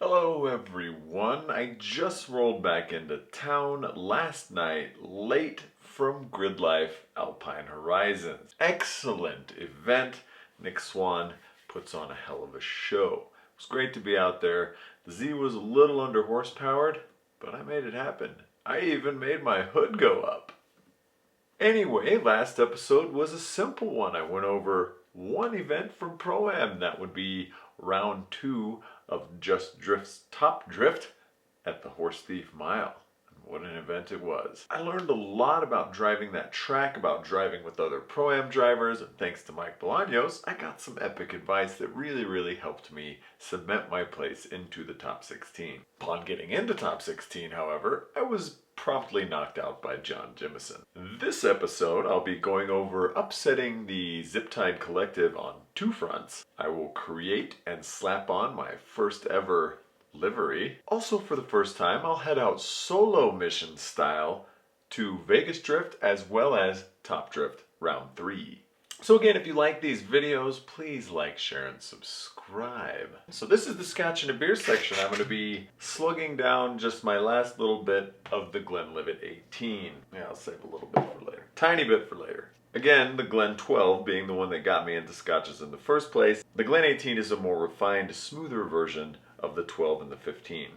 Hello everyone, I just rolled back into town last night late from Grid Life Alpine Horizons. Excellent event. Nick Swan puts on a hell of a show. It was great to be out there. The Z was a little under horsepowered, but I made it happen. I even made my hood go up. Anyway, last episode was a simple one. I went over one event from Pro-Am. That would be round 2 of Just Drift's Top Drift at the Horse Thief Mile. And what an event it was. I learned a lot about driving that track, about driving with other Pro-Am drivers, and thanks to Mike Bolanos, I got some epic advice that really helped me cement my place into the top 16. Upon getting into top 16, however, I was promptly knocked out by John Jimison. This episode, I'll be going over upsetting the Ziptide Collective on 2 fronts. I will create and slap on my first ever livery. Also, for the first time, I'll head out solo mission style to Vegas Drift as well as Top Drift round 3. So again, if you like these videos, please like, share, and subscribe. So this is the Scotch and a beer section. I'm going to be slugging down just my last little bit of the Glen Livet 18. Yeah, I'll save a little bit for later. Tiny bit for later. Again, the Glen 12 being the one that got me into Scotches in the first place. The Glen 18 is a more refined, smoother version of the 12 and the 15.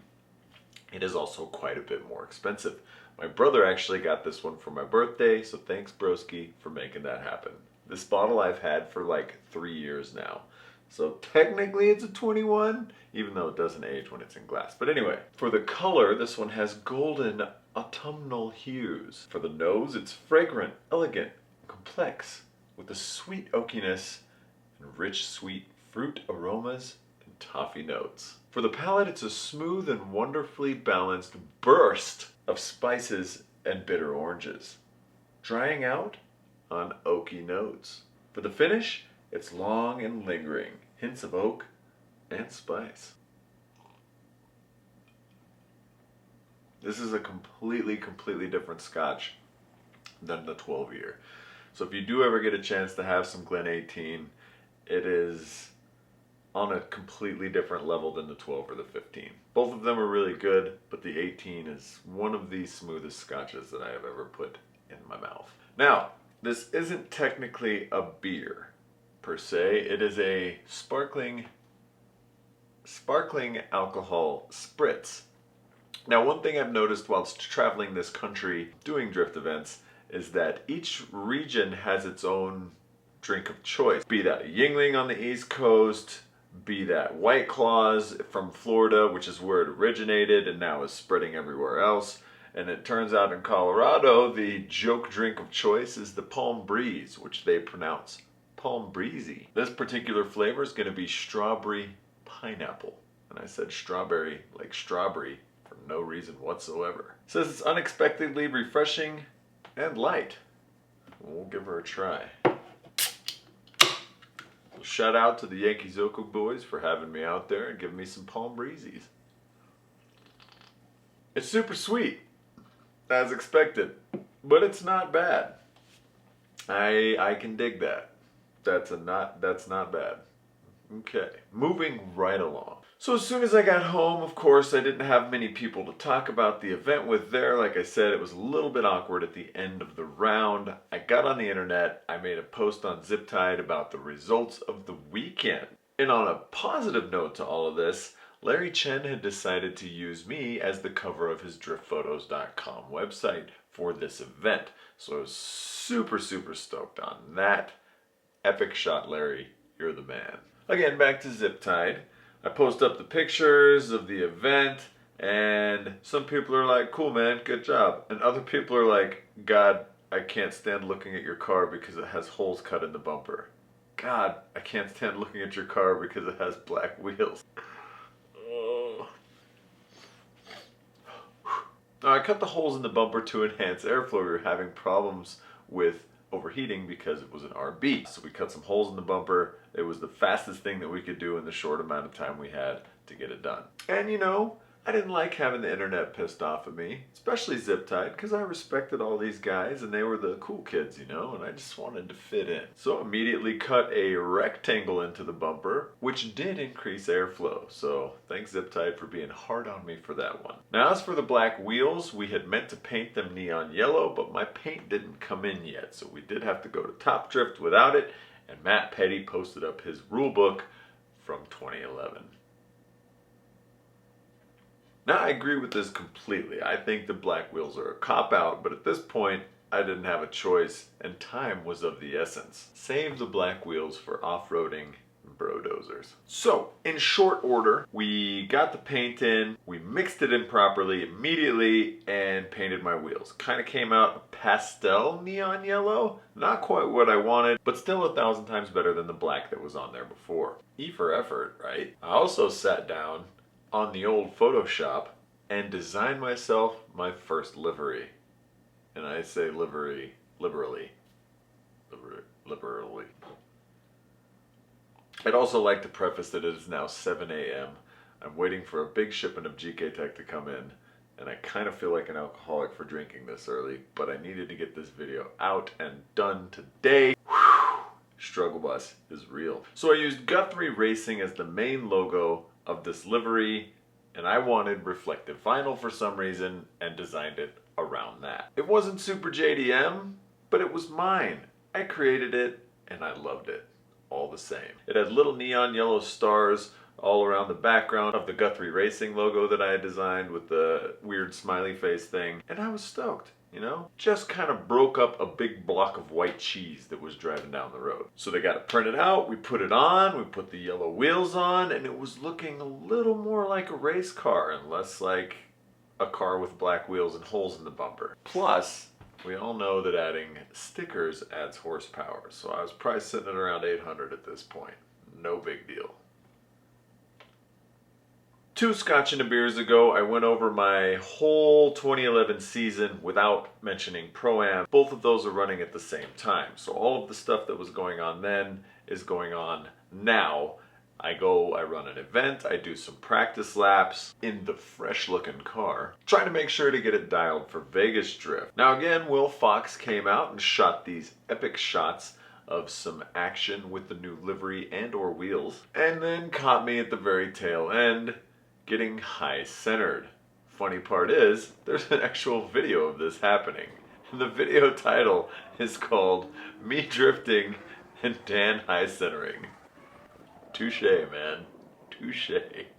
It is also quite a bit more expensive. My brother actually got this one for my birthday, so thanks broski for making that happen. This bottle I've had for like 3 years now. So technically it's a 21, even though it doesn't age when it's in glass. But anyway, for the color, this one has golden autumnal hues. For the nose, it's fragrant, elegant, complex, with a sweet oakiness and rich sweet fruit aromas and toffee notes. For the palate, it's a smooth and wonderfully balanced burst of spices and bitter oranges, drying out on oaky notes. For the finish, it's long and lingering, hints of oak and spice. This is a completely different Scotch than the 12 year. So if you do ever get a chance to have some Glen 18, it is on a completely different level than the 12 or the 15. Both of them are really good, but the 18 is one of the smoothest Scotches that I have ever put in my mouth. Now, this isn't technically a beer, per se. It is a sparkling alcohol spritz. Now, one thing I've noticed whilst traveling this country doing drift events is that each region has its own drink of choice. Be that a Yingling on the East Coast, be that White Claws from Florida, which is where it originated and now is spreading everywhere else. And it turns out in Colorado, the joke drink of choice is the Palm Breeze, which they pronounce Palm Breezy. This particular flavor is going to be strawberry pineapple. And I said strawberry like strawberry for no reason whatsoever. It says it's unexpectedly refreshing and light. We'll give her a try. Well, shout out to the Yankee Zoko boys for having me out there and giving me some Palm Breezes. It's super sweet, as expected, but it's not bad. I can dig that. That's not bad. Okay, moving right along. So as soon as I got home, of course, I didn't have many people to talk about the event with there. Like I said, it was a little bit awkward at the end of the round. I got on the internet, I made a post on Ziptide about the results of the weekend. And on a positive note to all of this, Larry Chen had decided to use me as the cover of his driftphotos.com website for this event. So I was super stoked on that. Epic shot, Larry. You're the man. Again, back to Ziptide. I post up the pictures of the event, and some people are like, cool man, good job. And other people are like, God, I can't stand looking at your car because it has holes cut in the bumper. God, I can't stand looking at your car because it has black wheels. Now, I cut the holes in the bumper to enhance airflow. We were having problems with overheating because it was an RB. So we cut some holes in the bumper. It was the fastest thing that we could do in the short amount of time we had to get it done. And you know, I didn't like having the internet pissed off at me, especially Zip Tide, because I respected all these guys and they were the cool kids, you know, and I just wanted to fit in. So immediately cut a rectangle into the bumper, which did increase airflow. So thanks Zip Tide for being hard on me for that one. Now as for the black wheels, we had meant to paint them neon yellow, but my paint didn't come in yet, so we did have to go to Top Drift without it, and Matt Petty posted up his rule book from 2011. Now I agree with this completely. I think the black wheels are a cop-out, but at this point I didn't have a choice and time was of the essence. Save the black wheels for off-roading and bro-dozers. So in short order, we got the paint in, we mixed it in properly immediately and painted my wheels. Kind of came out a pastel neon yellow, not quite what I wanted, but still 1,000 times better than the black that was on there before. E for effort, right? I also sat down on the old Photoshop and designed myself my first livery. And I say livery liberally. Liberally. I'd also like to preface that it is now 7 a.m. I'm waiting for a big shipment of GK Tech to come in, and I kind of feel like an alcoholic for drinking this early, but I needed to get this video out and done today. Whew. Struggle bus is real. So I used Guthrie Racing as the main logo of this livery, and I wanted reflective vinyl for some reason and designed it around that. It wasn't super JDM, but it was mine. I created it and I loved it all the same. It had little neon yellow stars all around the background of the Guthrie Racing logo that I had designed with the weird smiley face thing, and I was stoked. You know, just kind of broke up a big block of white cheese that was driving down the road. So they got it printed out, we put it on, we put the yellow wheels on, and it was looking a little more like a race car and less like a car with black wheels and holes in the bumper. Plus, we all know that adding stickers adds horsepower, so I was probably sitting at around 800 at this point. No big deal. 2 Scotch and a Beers ago, I went over my whole 2011 season without mentioning Pro-Am. Both of those are running at the same time. So all of the stuff that was going on then is going on now. I run an event, I do some practice laps in the fresh looking car, trying to make sure to get it dialed for Vegas Drift. Now again, Will Fox came out and shot these epic shots of some action with the new livery and or wheels, and then caught me at the very tail end, getting high-centered. Funny part is, there's an actual video of this happening. And the video title is called Me Drifting and Dan High-Centering. Touche, man. Touche.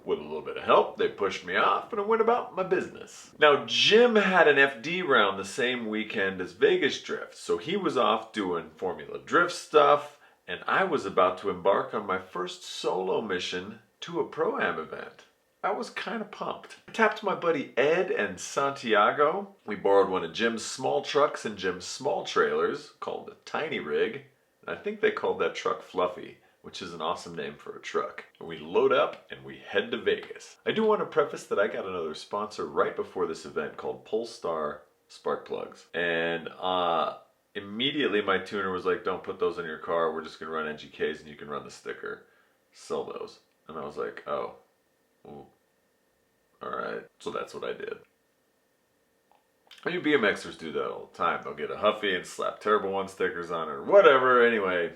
With a little bit of help, they pushed me off and I went about my business. Now, Jim had an FD round the same weekend as Vegas Drift, so he was off doing Formula Drift stuff, and I was about to embark on my first solo mission to a Pro-Am event. I was kind of pumped. I tapped my buddy Ed and Santiago. We borrowed one of Jim's small trucks and Jim's small trailers, called the Tiny Rig. And I think they called that truck Fluffy, which is an awesome name for a truck. And we load up and we head to Vegas. I do want to preface that I got another sponsor right before this event called Polestar Spark Plugs. And immediately my tuner was like, don't put those in your car. We're just going to run NGKs and you can run the sticker. Sell those. And I was like, oh. Ooh. Alright, so that's what I did. I mean, BMXers do that all the time. They'll get a Huffy and slap Terrible One stickers on it or whatever. Anyway,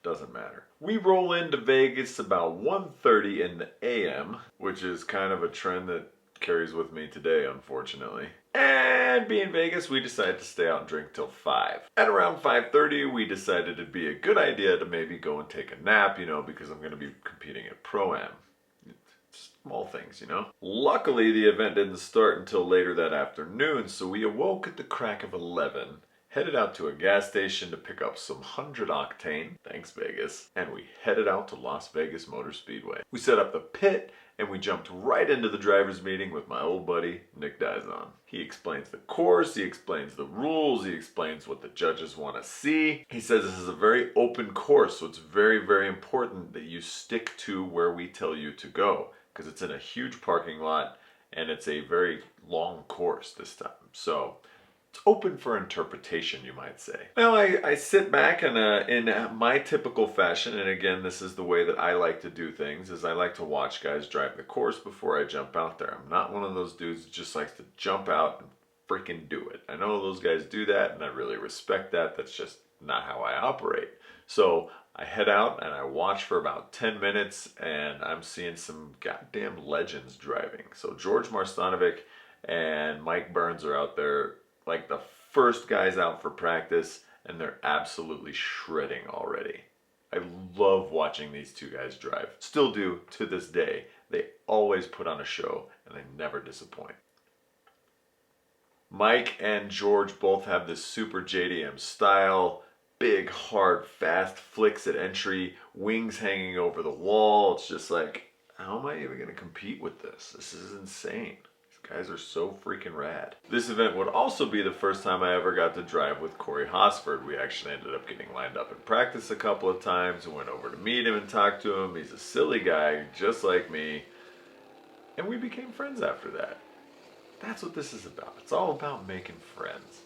doesn't matter. We roll into Vegas about 1:30 in the AM, which is kind of a trend that carries with me today, unfortunately. And being Vegas, we decided to stay out and drink till 5. At around 5:30, we decided it'd be a good idea to maybe go and take a nap, you know, because I'm going to be competing at Pro-Am. Small things, you know. Luckily, the event didn't start until later that afternoon, so we awoke at the crack of 11, headed out to a gas station to pick up some 100 octane, thanks Vegas, and we headed out to Las Vegas Motor Speedway. We set up the pit, and we jumped right into the driver's meeting with my old buddy, Nick Dizon. He explains the course, he explains the rules, he explains what the judges want to see. He says this is a very open course, so it's very, very important that you stick to where we tell you to go, because it's in a huge parking lot, and it's a very long course this time. So It's open for interpretation, you might say. Now, I sit back and in my typical fashion, and again, this is the way that I like to do things, is I like to watch guys drive the course before I jump out there. I'm not one of those dudes that just likes to jump out and freaking do it. I know those guys do that, and I really respect that. That's just not how I operate. So I head out and I watch for about 10 minutes, and I'm seeing some goddamn legends driving. So George Marstonovich and Mike Burns are out there like the first guys out for practice, and they're absolutely shredding already. I love watching these two guys drive. Still do to this day. They always put on a show, and they never disappoint. Mike and George both have this super JDM style. Big, hard, fast flicks at entry, wings hanging over the wall. It's just like, how am I even going to compete with this? This is insane. Guys are so freaking rad. This event would also be the first time I ever got to drive with Corey Hosford. We actually ended up getting lined up in practice a couple of times and went over to meet him and talk to him. He's a silly guy, just like me. And we became friends after that. That's what this is about. It's all about making friends.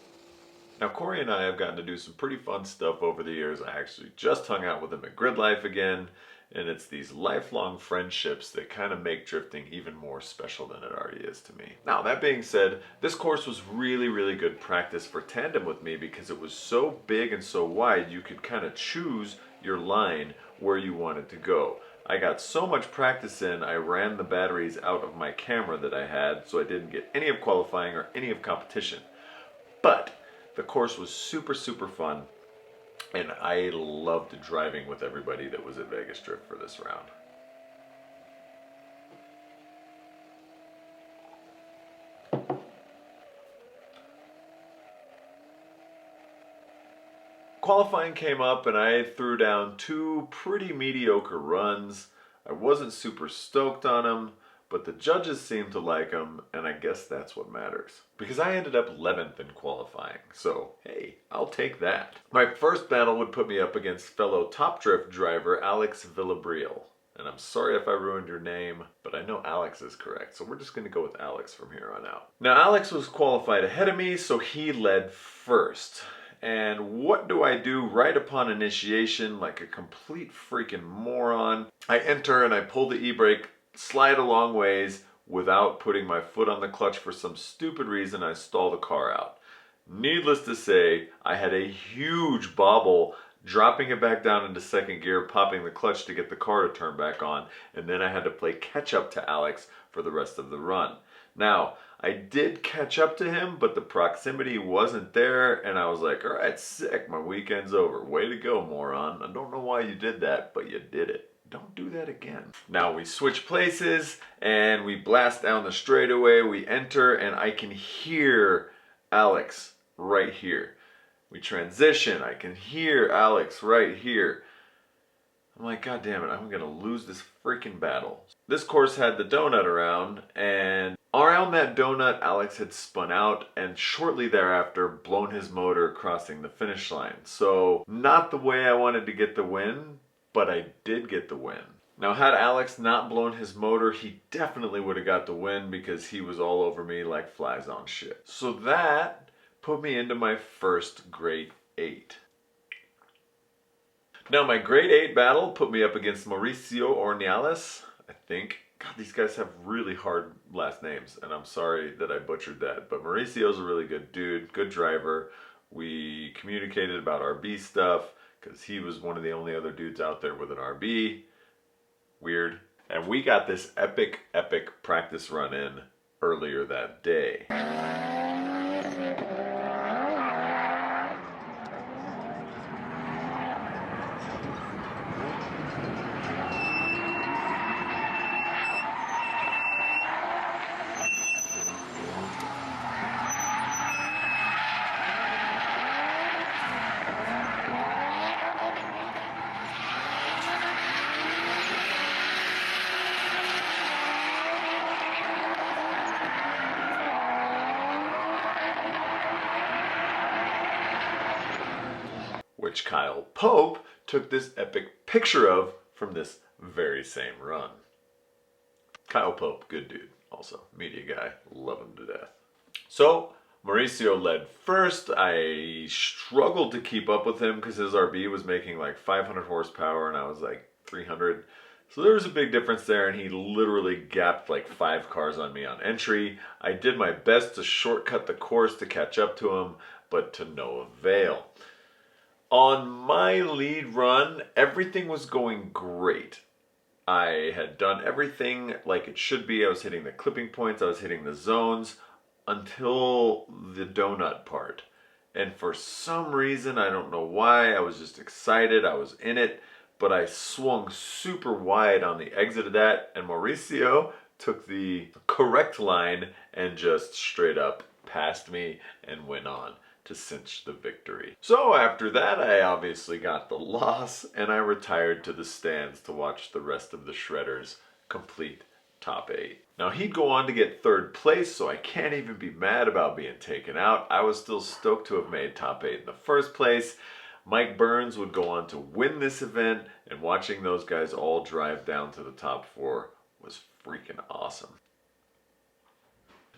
Now, Corey and I have gotten to do some pretty fun stuff over the years. I actually just hung out with him at Grid Life again. And it's these lifelong friendships that kind of make drifting even more special than it already is to me. Now, that being said, this course was really, really good practice for tandem with me because it was so big and so wide, you could kind of choose your line where you wanted to go. I got so much practice in, I ran the batteries out of my camera that I had, so I didn't get any of qualifying or any of competition. But the course was super, super fun. And I loved driving with everybody that was at Vegas Drift for this round. Qualifying came up and I threw down two pretty mediocre runs. I wasn't super stoked on them, but the judges seemed to like them, and I guess that's what matters. Because I ended up 11th in qualifying, so hey, I'll take that. My first battle would put me up against fellow Top Drift driver Alex Villebrille. And I'm sorry if I ruined your name, but I know Alex is correct, so we're just gonna go with Alex from here on out. Now, Alex was qualified ahead of me, so he led first. And what do I do right upon initiation, like a complete freaking moron? I enter and I pull the e-brake, slide a long ways without putting my foot on the clutch. For some stupid reason, I stall the car out. Needless to say, I had a huge bobble, dropping it back down into second gear, popping the clutch to get the car to turn back on, and then I had to play catch up to Alex for the rest of the run. Now, I did catch up to him, but the proximity wasn't there, and I was like, all right, sick, my weekend's over. Way to go, moron. I don't know why you did that, but you did it. Don't do that again. Now we switch places and we blast down the straightaway. We enter and I can hear Alex right here. We transition. I can hear Alex right here. I'm like, God damn it, I'm gonna lose this freaking battle. This course had the donut around, and around that donut, Alex had spun out and shortly thereafter blown his motor crossing the finish line. So not the way I wanted to get the win, but I did get the win. Now, had Alex not blown his motor, he definitely would have got the win because he was all over me like flies on shit. So that put me into my first grade 8. Now, my grade 8 battle put me up against Mauricio Ornelas, I think. God, these guys have really hard last names, and I'm sorry that I butchered that. But Mauricio's a really good dude, good driver. We communicated about RB stuff, because he was one of the only other dudes out there with an RB. Weird. And we got this epic, epic practice run in earlier that day. Which Kyle Pope took this epic picture of from this very same run. Kyle Pope, good dude, also media guy, love him to death. So Mauricio led first. I struggled to keep up with him because his RB was making like 500 horsepower and I was like 300. So there was a big difference there, and he literally gapped like 5 cars on me on entry. I did my best to shortcut the course to catch up to him, but to no avail. On my lead run, everything was going great. I had done everything like it should be. I was hitting the clipping points, I was hitting the zones, until the donut part. And for some reason, I don't know why, I was just excited, I was in it, but I swung super wide on the exit of that, and Mauricio took the correct line and just straight up passed me and went on to cinch the victory. So after that, I obviously got the loss, and I retired to the stands to watch the rest of the shredders complete top 8. Now he'd go on to get 3rd place, so I can't even be mad about being taken out. I was still stoked to have made top 8 in the first place. Mike Burns would go on to win this event, and watching those guys all drive down to the top 4 was freaking awesome.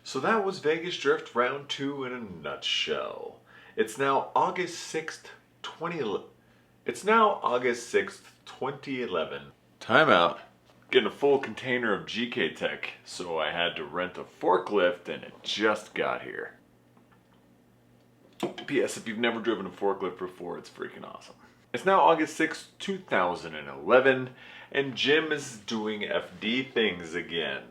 So that was Vegas Drift Round 2 in a nutshell. It's now August 6th, 2011. It's now August 6th, 2011. Time out. Getting a full container of GK Tech, so I had to rent a forklift, and it just got here. P.S. If you've never driven a forklift before, it's freaking awesome. It's now August 6th, 2011, and Jim is doing FD things again.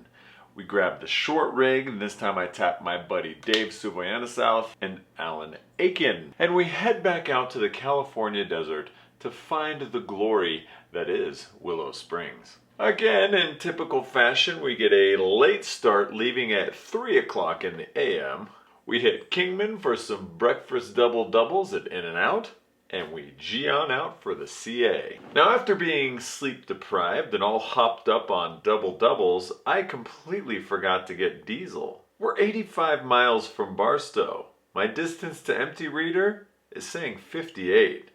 We grabbed the short rig, and this time I tapped my buddy Dave Souvannaysouth and Alan Aiken. And we head back out to the California desert to find the glory that is Willow Springs. Again, in typical fashion, we get a late start leaving at 3 o'clock in the a.m. We hit Kingman for some breakfast double-doubles at In-N-Out, and we G on out for the CA. Now after being sleep deprived and all hopped up on double-doubles, I completely forgot to get diesel. We're 85 miles from Barstow. My distance to empty reader is saying 58.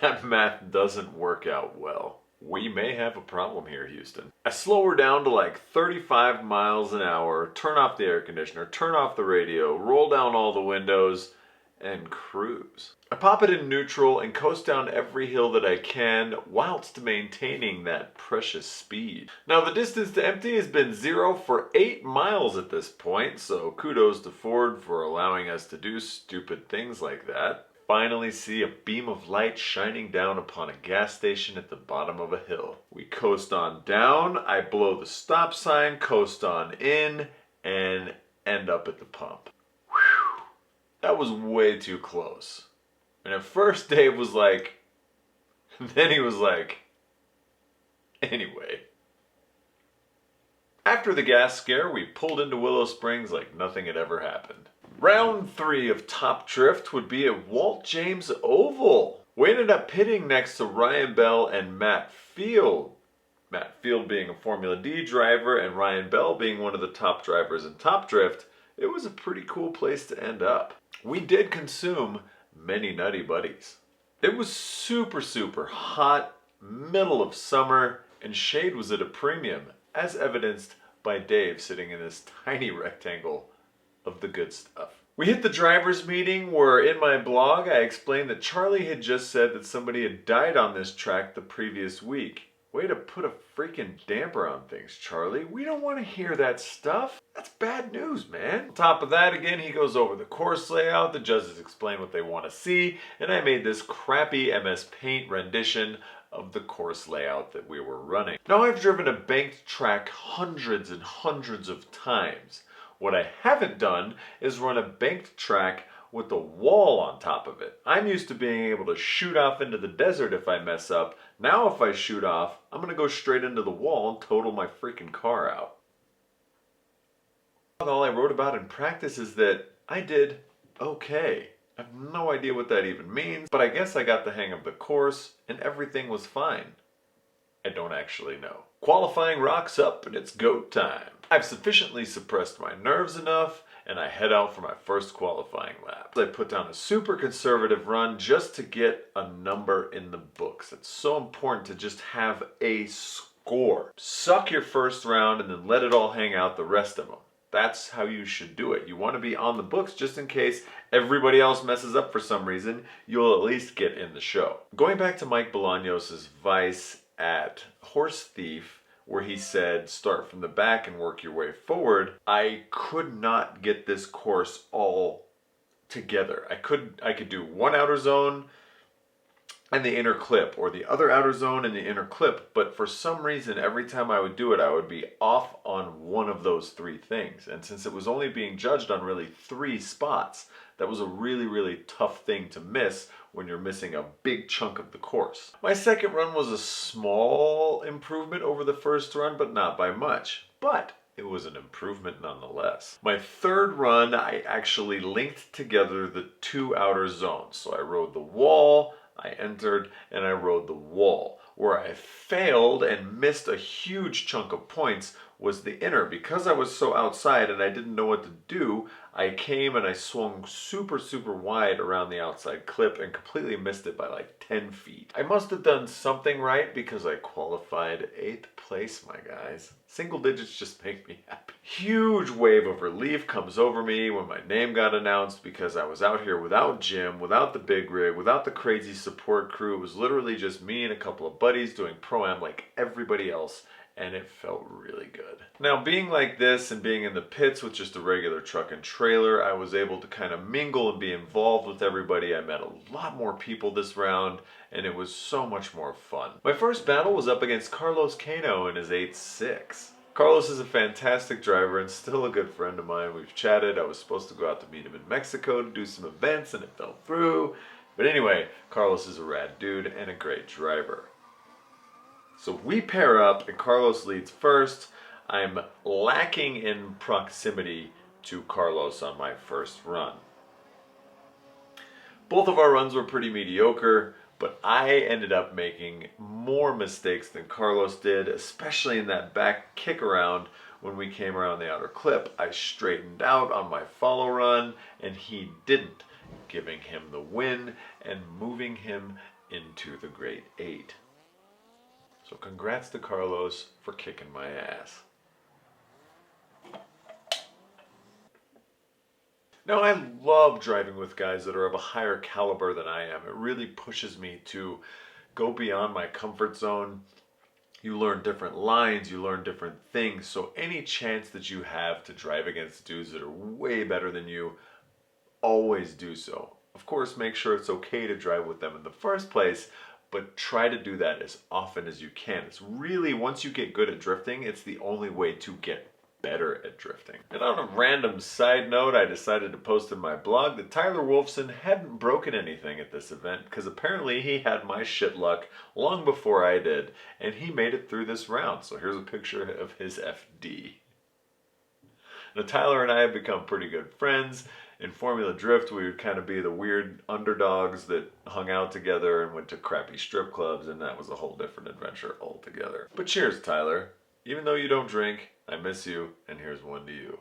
That math doesn't work out well. We may have a problem here, Houston. I slow her down to like 35 miles an hour, turn off the air conditioner, turn off the radio, roll down all the windows, and cruise. I pop it in neutral and coast down every hill that I can whilst maintaining that precious speed. Now the distance to empty has been 0 for 8 miles at this point, so kudos to Ford for allowing us to do stupid things like that. Finally see a beam of light shining down upon a gas station at the bottom of a hill. We coast on down, I blow the stop sign, coast on in, and end up at the pump. Whew. That was way too close. And at first Dave was like, then he was like, anyway. After the gas scare, we pulled into Willow Springs like nothing had ever happened. Round 3 of Top Drift would be at Walt James Oval. We ended up pitting next to Ryan Bell and Matt Field. Matt Field being a Formula D driver and Ryan Bell being one of the top drivers in Top Drift. It was a pretty cool place to end up. We did consume many nutty buddies. It was super hot, middle of summer, and shade was at a premium, as evidenced by Dave sitting in this tiny rectangle of the good stuff. We hit the drivers meeting where in my blog I explained that Charlie had just said that somebody had died on this track the previous week. Way to put a freaking damper on things, Charlie. We don't want to hear that stuff. That's bad news, man. On top of that, again, he goes over the course layout, the judges explain what they want to see, and I made this crappy MS Paint rendition of the course layout that we were running. Now I've driven a banked track hundreds and hundreds of times. What I haven't done is run a banked track with a wall on top of it. I'm used to being able to shoot off into the desert if I mess up. Now if I shoot off, I'm gonna go straight into the wall and total my freaking car out. All I wrote about in practice is that I did okay. I have no idea what that even means, but I guess I got the hang of the course and everything was fine. I don't actually know. Qualifying rocks up and it's go time. I've sufficiently suppressed my nerves enough and I head out for my first qualifying lap. I put down a super conservative run just to get a number in the books. It's so important to just have a score. Suck your first round and then let it all hang out the rest of them. That's how you should do it. You want to be on the books just in case everybody else messes up for some reason. You'll at least get in the show. Going back to Mike Bolanos' advice at Horse Thief, where he said start from the back and work your way forward, I could not get this course all together. I could do one outer zone and the inner clip, or the other outer zone and the inner clip, but for some reason every time I would do it I would be off on one of those three things. And since it was only being judged on really 3 spots, that was a really tough thing to miss when you're missing a big chunk of the course. My second run was a small improvement over the first run, but not by much. But it was an improvement nonetheless. My third run, I actually linked together the 2 outer zones. So I rode the wall, I entered, and I rode the wall. Where I failed and missed a huge chunk of points was the inner. Because I was so outside and I didn't know what to do, I came and I swung super wide around the outside clip and completely missed it by like 10 feet. I must have done something right because I qualified 8th place, my guys. Single digits just make me happy. Huge wave of relief comes over me when my name got announced, because I was out here without Jim, without the big rig, without the crazy support crew. It was literally just me and a couple of buddies doing Pro-Am like everybody else, and it felt really good. Now, being like this and being in the pits with just a regular truck and trailer, I was able to kind of mingle and be involved with everybody. I met a lot more people this round, and it was so much more fun. My first battle was up against Carlos Cano in his 8.6. Carlos is a fantastic driver and still a good friend of mine. We've chatted. I was supposed to go out to meet him in Mexico to do some events, and it fell through. But anyway, Carlos is a rad dude and a great driver. So we pair up and Carlos leads first. I'm lacking in proximity to Carlos on my first run. Both of our runs were pretty mediocre, but I ended up making more mistakes than Carlos did, especially in that back kick around when we came around the outer clip. I straightened out on my follow run and he didn't, giving him the win and moving him into the Great 8. So congrats to Carlos for kicking my ass. Now, I love driving with guys that are of a higher caliber than I am. It really pushes me to go beyond my comfort zone. You learn different lines, you learn different things. So any chance that you have to drive against dudes that are way better than you, always do so. Of course, make sure it's okay to drive with them in the first place, but try to do that as often as you can. It's really, once you get good at drifting, it's the only way to get better at drifting. And on a random side note, I decided to post in my blog that Tyler Wolfson hadn't broken anything at this event, because apparently he had my shit luck long before I did, and he made it through this round. So here's a picture of his FD. Now, Tyler and I have become pretty good friends. In Formula Drift, we would kind of be the weird underdogs that hung out together and went to crappy strip clubs, and that was a whole different adventure altogether. But cheers, Tyler. Even though you don't drink, I miss you, and here's one to you.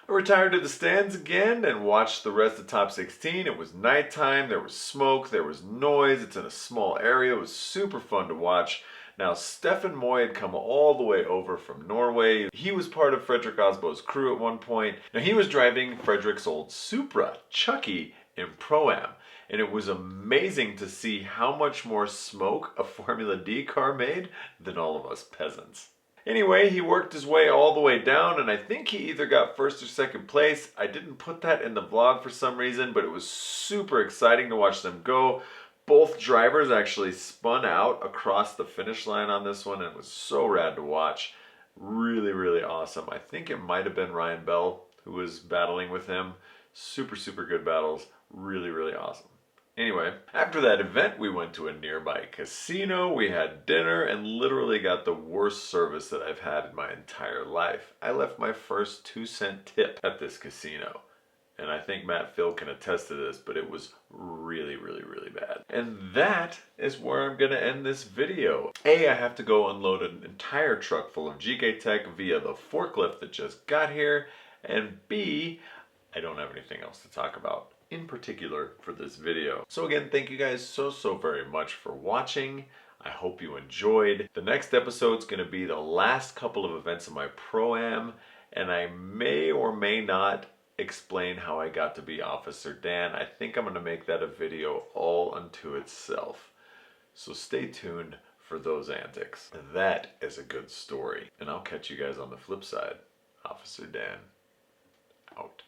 I retired to the stands again and watched the rest of top 16. It was nighttime, there was smoke, there was noise, it's in a small area, it was super fun to watch. Now, Steffan Moy had come all the way over from Norway. He was part of Frederick Osbo's crew at one point. Now, he was driving Frederick's old Supra, Chucky, in Pro-Am. And it was amazing to see how much more smoke a Formula D car made than all of us peasants. Anyway, he worked his way all the way down, and I think he either got first or second place. I didn't put that in the vlog for some reason, but it was super exciting to watch them go. Both drivers actually spun out across the finish line on this one, and it was so rad to watch. Really awesome. I think it might have been Ryan Bell who was battling with him. Super good battles. Really awesome. Anyway, after that event, we went to a nearby casino, we had dinner, and literally got the worst service that I've had in my entire life. I left my first 2-cent tip at this casino. And I think Matt Phil can attest to this, but it was really bad. And that is where I'm gonna end this video. A, I have to go unload an entire truck full of GK Tech via the forklift that just got here. And B, I don't have anything else to talk about in particular for this video. So again, thank you guys so very much for watching. I hope you enjoyed. The next episode's going to be the last couple of events of my Pro-Am, and I may or may not explain how I got to be Officer Dan. I think I'm going to make that a video all unto itself. So stay tuned for those antics. That is a good story. And I'll catch you guys on the flip side. Officer Dan, out.